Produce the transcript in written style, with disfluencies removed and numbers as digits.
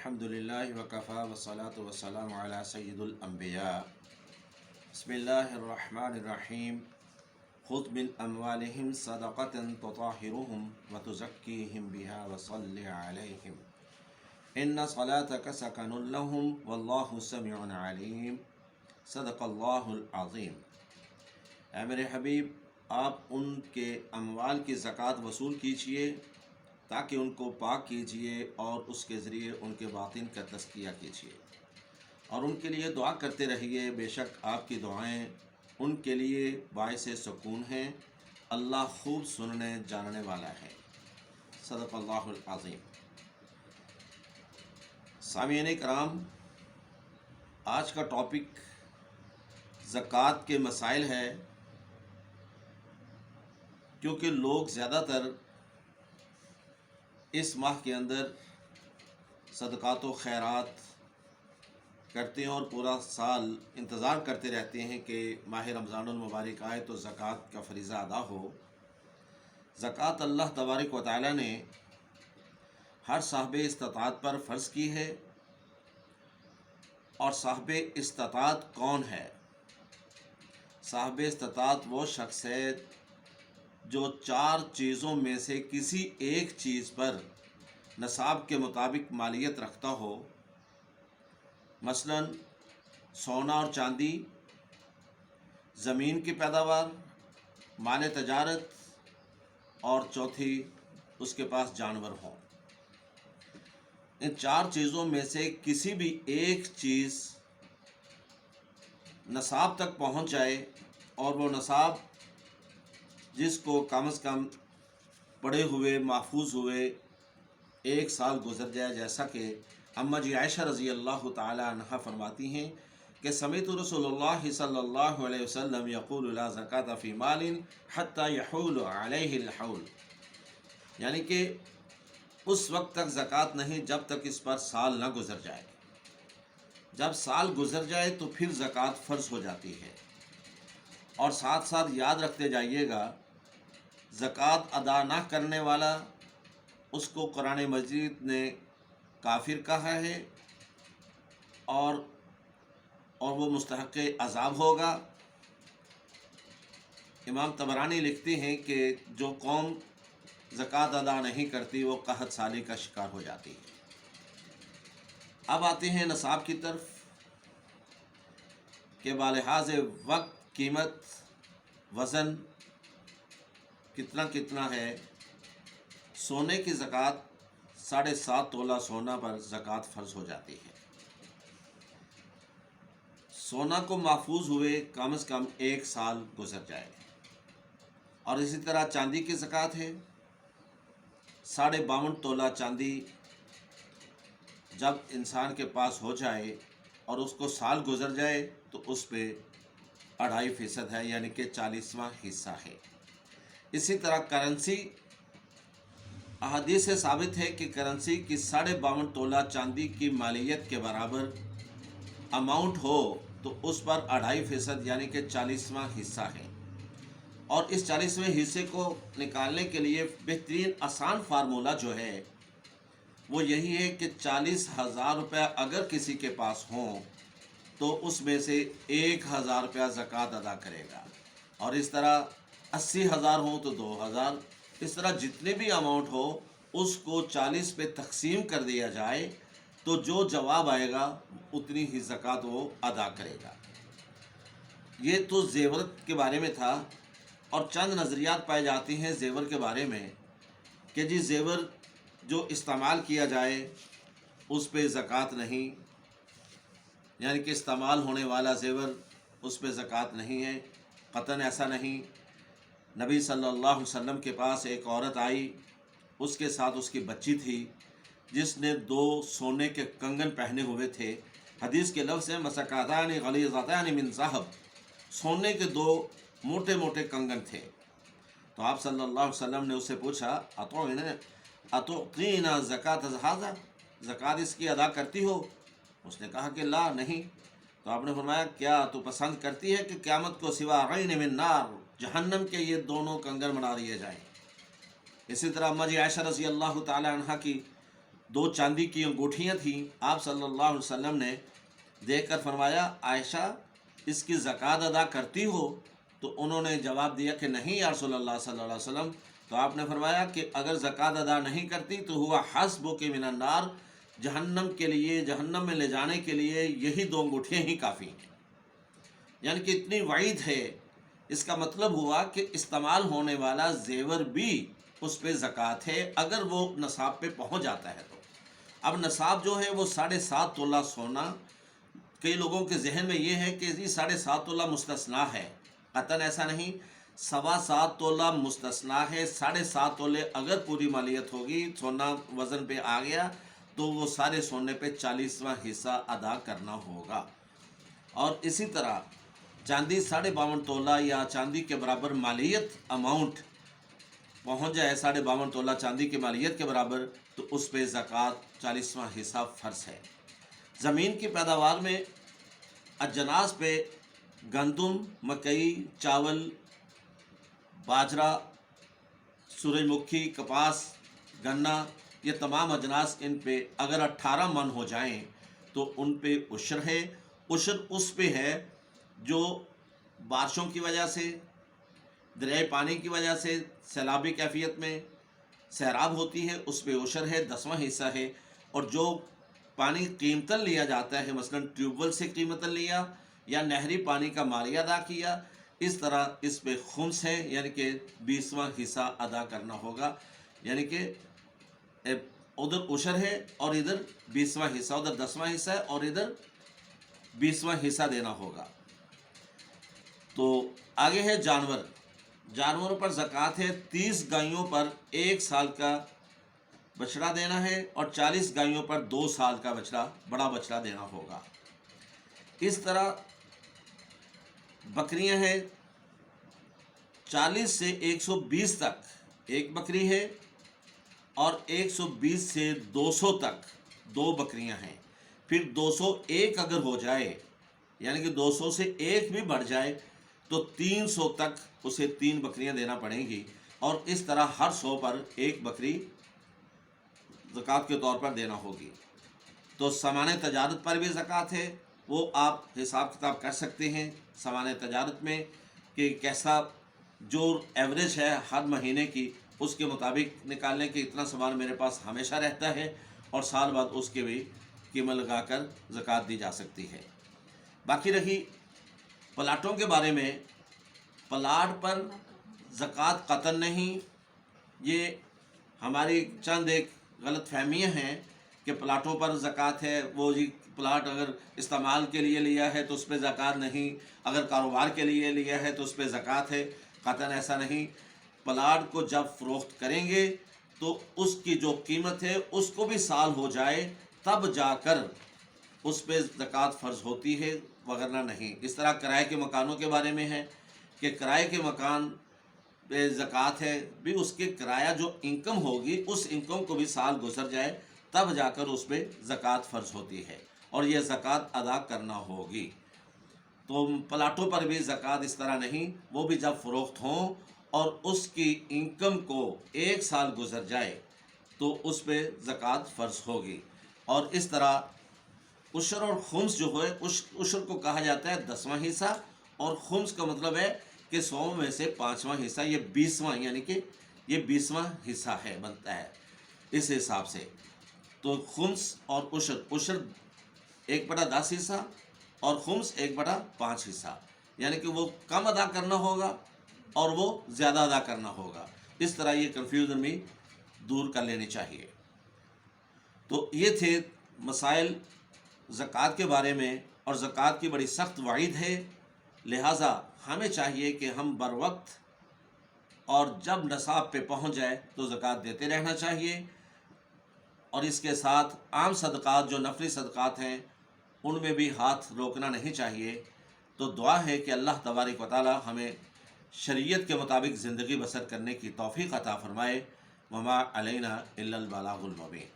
الحمدللہ وکفا والصلاة والسلام علی سید الانبیاء بسم اللہ الرحمن الرحیم خذ من اموالہم صدقۃ تطہرہم وتزکیہم بہا وصل علیہم ان صلاتک سکن لہم واللہ سمیع علیم صدق اللہ العظیم۔ اے میرے حبیب، آپ ان کے اموال کی زکوٰۃ وصول کیجیے تاکہ ان کو پاک کیجیے اور اس کے ذریعے ان کے باطن کا تزکیہ کیجیے، اور ان کے لیے دعا کرتے رہیے، بے شک آپ کی دعائیں ان کے لیے باعث سکون ہیں، اللہ خوب سننے جاننے والا ہے۔ صدق اللہ العظیم۔ سامعین کرام، آج کا ٹاپک زکوٰۃ کے مسائل ہے، کیونکہ لوگ زیادہ تر اس ماہ کے اندر صدقات و خیرات کرتے ہیں اور پورا سال انتظار کرتے رہتے ہیں کہ ماہ رمضان المبارک آئے تو زکوٰۃ کا فریضہ ادا ہو۔ زکوٰۃ اللہ تبارک و تعالیٰ نے ہر صاحب استطاعت پر فرض کی ہے، اور صاحب استطاعت کون ہے؟ صاحب استطاعت وہ شخص ہے جو 4 چیزوں میں سے کسی ایک چیز پر نصاب کے مطابق مالیت رکھتا ہو، مثلا سونا اور چاندی، زمین کی پیداوار، مال تجارت، اور چوتھی اس کے پاس جانور ہوں۔ ان 4 چیزوں میں سے کسی بھی ایک چیز نصاب تک پہنچ جائے، اور وہ نصاب جس کو کم از کم پڑھے ہوئے محفوظ ہوئے 1 سال گزر جائے، جیسا کہ اماں جی عائشہ رضی اللہ تعالی عنہا فرماتی ہیں کہ سمعت رسول اللہ صلی اللہ علیہ وسلم یقول لا زکاۃ فی مال حتی یحول علیہ الحول، یعنی کہ اس وقت تک زکوٰۃ نہیں جب تک اس پر سال نہ گزر جائے۔ جب سال گزر جائے تو پھر زکوٰۃ فرض ہو جاتی ہے۔ اور ساتھ ساتھ یاد رکھتے جائیے گا، زکوٰۃ ادا نہ کرنے والا، اس کو قرآن مجید نے کافر کہا ہے، اور وہ مستحق عذاب ہوگا۔ امام طبرانی لکھتے ہیں کہ جو قوم زکوٰۃ ادا نہیں کرتی وہ قحط سالی کا شکار ہو جاتی ہے۔ اب آتے ہیں نصاب کی طرف کہ بالحاظ وقت، قیمت، وزن کتنا ہے۔ سونے کی زکوٰۃ 7.5 تولہ سونا پر زکوٰۃ فرض ہو جاتی ہے۔ سونا کو محفوظ ہوئے کم از کم 1 سال گزر جائے۔ اور اسی طرح چاندی کی زکوٰۃ ہے، 52.5 تولہ چاندی جب انسان کے پاس ہو جائے اور اس کو سال گزر جائے تو اس پہ 2.5% ہے، یعنی کہ 40واں حصہ ہے۔ اسی طرح کرنسی، احادیث سے ثابت ہے کہ کرنسی کی 52.5 تولہ چاندی کی مالیت کے برابر اماؤنٹ ہو تو اس پر 2.5% یعنی کہ 40واں حصہ ہے۔ اور اس 40ویں حصے کو نکالنے کے لیے بہترین آسان فارمولہ جو ہے وہ یہی ہے کہ 40,000 روپیہ اگر کسی کے پاس ہوں تو اس میں سے 1,000 روپیہ زکوٰۃ ادا کرے گا، اور اس طرح 80,000 ہوں تو 2,000، اس طرح جتنے بھی اماؤنٹ ہو اس کو 40 پہ تقسیم کر دیا جائے تو جو جواب آئے گا اتنی ہی زکوٰۃ وہ ادا کرے گا۔ یہ تو زیور کے بارے میں تھا، اور چند نظریات پائے جاتے ہیں زیور کے بارے میں کہ جی زیور جو استعمال کیا جائے اس پہ زکوٰۃ نہیں، یعنی کہ استعمال ہونے والا زیور اس پہ زکوٰۃ نہیں ہے۔ قطعاً ایسا نہیں۔ نبی صلی اللہ علیہ وسلم کے پاس ایک عورت آئی، اس کے ساتھ اس کی بچی تھی، جس نے 2 سونے کے کنگن پہنے ہوئے تھے۔ حدیث کے لفظ ہیں مسکاتان غلیظتان من ذہب، سونے کے 2 موٹے موٹے کنگن تھے۔ تو آپ صلی اللہ علیہ وسلم نے اس سے پوچھا اتعطینا زکاۃ ھذا، زکوٰۃ اس کی ادا کرتی ہو؟ اس نے کہا کہ لا، نہیں۔ تو آپ نے فرمایا کیا تو پسند کرتی ہے کہ قیامت کو سوا غین من نار، جہنم کے یہ دونوں کنگن بنا دیے جائیں؟ اسی طرح اماں جی عائشہ رضی اللہ تعالی عنہا کی 2 चांदी की अंगूठियाँ थीं। आप सल्लल्लाहु अलैहि वसल्लम ने देख कर फरमाया, आयशा इसकी ज़कात अदा करती हो? तो उन्होंने जवाब दिया कि नहीं या रसूलल्लाह सल्लल्लाहु अलैहि वसल्लम। तो आपने फरमाया कि अगर ज़कात अदा नहीं करती तो हुआ हस्बुकी मिनन नार, जहन्नम के लिए, जहन्नम में ले जाने के लिए यही 2 अंगूठियाँ ही काफ़ी हैं। यानी कि इतनी वईद है। इसका मतलब हुआ कि इस्तेमाल होने वाला जेवर भी उस पर ज़कात है अगर वो नसाब पे पहुंच जाता है तो। अब नसाब जो है वो 7.5 तोला सोना। कई लोगों के जहन में ये है कि जी 7.5 तोला मुस्तस्ना है, कतन ऐसा नहीं। 7.25 तोला मुस्तस्ना है। 7.5 तोले अगर पूरी मालियत होगी, सोना वज़न पे आ गया, तो वो सारे सोने पे 40वां हिस्सा अदा करना होगा। और इसी तरह चांदी 52.5 तोला या चांदी के बराबर मालियत अमाउंट पहुंच जाए, 52.5 तोला चांदी की मालियत के बराबर, तो उस पे ज़कात 40वां हिस्सा फ़र्ज है। ज़मीन की पैदावार में अजनास पे गंदम, मकई, चावल, बाजरा, सूरजमुखी, कपास, गन्ना, ये तमाम अजनास, इन पे अगर 18 मन हो जाएं तो उन पे उशर है। उशर उस पे है जो बारिशों की वजह से, दरियाई पानी की वजह से सैलाबी कैफियत में सैराब होती है, उस पे उशर है, 10वां हिस्सा है। और जो पानी कीमतन लिया जाता है, मसलन ट्यूबवेल से कीमतन लिया या नहरी पानी का मालिया अदा किया, इस तरह इस पे खुम्स है, यानी कि 20वां हिस्सा अदा करना होगा। यानी कि उधर उशर है और इधर 20वां हिस्सा, उधर 10वां हिस्सा है और इधर 20वां हिस्सा देना होगा। तो आगे है जानवर। जानवरों पर ज़कात है। 30 गायों पर 1 साल का बछड़ा देना है और 40 गायों पर 2 साल का बछड़ा, बड़ा बछड़ा देना होगा। इस तरह बकरियां हैं, 40 से 120 तक एक बकरी है और 120 से 200 तक 2 बकरियां हैं। फिर 201 अगर हो जाए, यानी कि 200 से 1 भी बढ़ जाए, तो 300 तक उसे 3 बकरियां देना पड़ेंगी। और इस तरह हर 100 पर 1 बकरी ज़कात के तौर पर देना होगी। तो सामान तजारत पर भी ज़कात है, वो आप हिसाब किताब कर सकते हैं सामान तजारत में कि कैसा जो एवरेज है हर महीने की, उसके मुताबिक निकालने के इतना सामान मेरे पास हमेशा रहता है और साल बाद उसके भी कीमत लगाकर ज़कात दी जा सकती है। बाकी रही प्लाटों के बारे में, प्लाट पर ज़कात कतन नहीं। ये हमारी चंद एक गलत फहमियाँ हैं कि प्लाटों पर ज़कात है। वो जी प्लाट अगर इस्तेमाल के लिए लिया है तो उस पर ज़कात नहीं, अगर कारोबार के लिए लिया है तो उस पर ज़कात है। कतन ऐसा नहीं। प्लाट को जब फ़रोख्त करेंगे तो उसकी जो कीमत है उसको भी साल हो जाए तब जाकर उस पर ज़कात फ़र्ज़ होती है, वगरना नहीं। इस तरह किराए के मकानों के बारे में है कि किराए के मकान पे ज़कात है, भी उसके किराया जो इनकम होगी उस इनकम को भी साल गुजर जाए तब जाकर उस पर ज़कात फ़र्ज़ होती है और यह ज़कात अदा करना होगी। तो प्लाटों पर भी ज़कात इस तरह नहीं, वो भी जब फ़रोख्त हों और उसकी इनकम को 1 साल गुजर जाए तो उस पर ज़कात फ़र्ज़ होगी। और इस तरह उशर और खुम्स जो है, उशर को कहा जाता है 10वां हिस्सा और खुम्स का मतलब है कि 100 में से 5वां हिस्सा, ये 20वां, यानी कि ये 20वां हिस्सा है, बनता है इस हिसाब से। तो खुम्स और उशर 1/10 हिस्सा और खुम्स 1/5 हिस्सा, यानी कि वो कम अदा करना होगा और वो ज़्यादा अदा करना होगा। इस तरह ये कन्फ्यूज़न भी दूर कर लेनी चाहिए। तो ये थे मसाइल ज़कात के बारे में, और ज़कात की बड़ी सख्त वाइद है। लिहाजा हमें चाहिए कि हम बर वक्त और जब नसाब पे पहुंच जाए तो ज़कात देते रहना चाहिए। और इसके साथ आम सदक़ात जो नफली सदक़ात हैं उनमें भी हाथ रोकना नहीं चाहिए। तो दुआ है कि अल्लाह तबारक व तआला हमें शरीयत के मुताबिक ज़िंदगी बसर करने की तौफ़ीक़ अता फ़रमाए। वमा अलैना इल्लल बलागुल मुबीन।